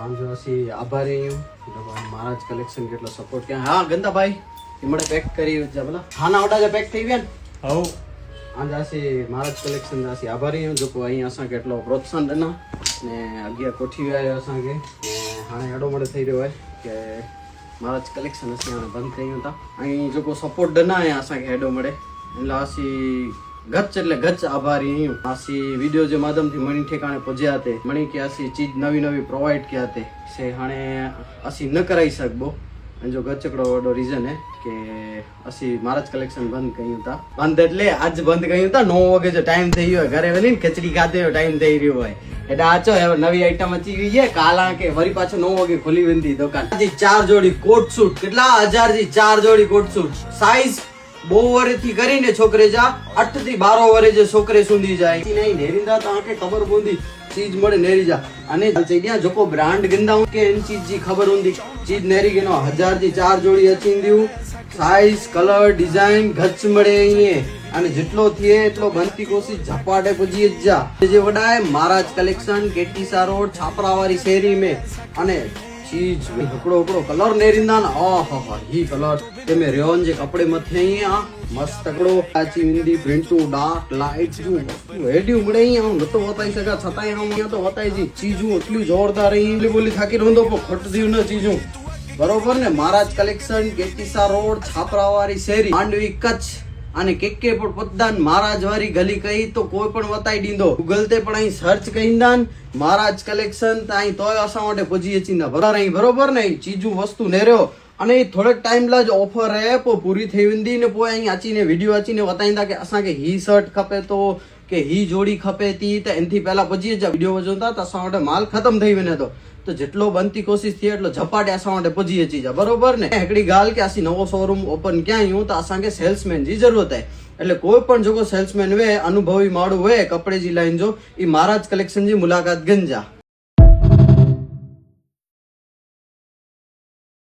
आंजवासी आभारी हूँ महाराज कलेक्शन के सपोर्ट किया। हाँ गंदा भाई इमड़े पैक करी जबला खाना ओडा जो पैक थी गया हाउ आंजासी महाराज कलेक्शन जासी आभारी हूँ जो को अहीं असा के એટલો પ્રોત્સાહન દેના ને અગિયા કોઠી આયો અसा के हाणे एडो मडे થઈ રહ્યો है કે महाराज कलेक्शन असी हाणे बंद कयूं ता अहीं जो को सपोर्ट देना है असा के एडो मडे એટલે असी गच એટલે गच आभारी हूँ। असी वीडियो जे माध्यम थी मणी ठेकाणे पहुंचा थे मणी के असी चीज नवी नवी प्रोवाइड किया थे से हाणे असी न कराई सकबो जो गचकड़ो वडो रीजन है कि असी महाराज कलेक्शन बंद कयूं था बंद એટલે आज बंद कयूं था 9 वागे जो टाइम થઈ ગયો ઘરે વેલીને ખીચડી ખાતે टाइम થઈ રહ્યો હોય એટલે આચો હવે નવી આઈટમ અચી ગઈ છે કાલા કે વરી પાછો 9 વાગે ખોલી વેંદી દુકાન જી 4 જોડી કોટ सूट કેટલા 1000 जी 4 जोड़ी कोट सूट साइज બહુ વરેથી કરીને છોકરે જા 8 થી 12 વરે જે છોકરે સુંધી જાય નહીં નેરીંદા તો આકે ખબર બોંધી चीज मड़े नेरी जा अने चेडिया जोको ब्रांड गिंदा के इन चीज जी खबर हुंदी चीज नेरी गिनो 1000 जी 4 जोड़ी अचींदियू साइज कलर डिजाइन गच मड़े ये अने जितलो थिए एटलो बनती कोशिश झपाटे पुजी जा जे वडा है महाराज कलेक्शन केटीसा रोड छापरा वाली शेरी में अने चीज हकड़ो हकड़ो कलर नेरिंदा ना ओहो ही कलर ते में रेन जे कपड़े मथे ही आ मस्त तकड़ो आची विंदी प्रिंटू डार्क लाइट जो हेडी उमड़े ही हम तो बताई सका छताई हम या तो बताई जी चीजू એટલી જોરદાર રહી બોલી થાકી રોંદો પો ખટદી ન ચીજુ બરોબર ને महाराज कलेक्शन केटीसा रोड छापरा वाली शेरी मांडवी कच्छ અને કેકે પણ પતદાન महाराज वाली गली कही तो कोई पण बताई दींदो गूगल ते पण અહીં સર્ચ કહીंदान महाराज कलेक्शन ताई तोय असा માટે પજી અચીંदा બરોબર ને ચીજુ વસ્તુ નેર્યો અને થોડક ટાઈમ લા જ ઓફર હે પો પૂરી થઈ વેંદી ને પો અહીં આચીને વિડિયો આચીને બતાઈંदा કે અસા કે ही शर्ट खपे तो કે ही जोड़ी खपे ती त एनथी पहला पजी जा विडियो वजोंदा त असा માટે माल खत्म થઈ वेने तो जेटलो बनती कोशिश थी एटलो झपाटे असा માટે पजी अची जा बरोबर ने एकड़ी गाल के असी नवो शोरूम ओपन क्या हूं तो असा के सेल्समैन जी जरूरत है એટલે કોઈ પણ જો સેલ્સમેન વે અનુભવી માળું વે કપડે जी लाइन जो ई महाराज कलेक्शन जी मुलाकात गंजा।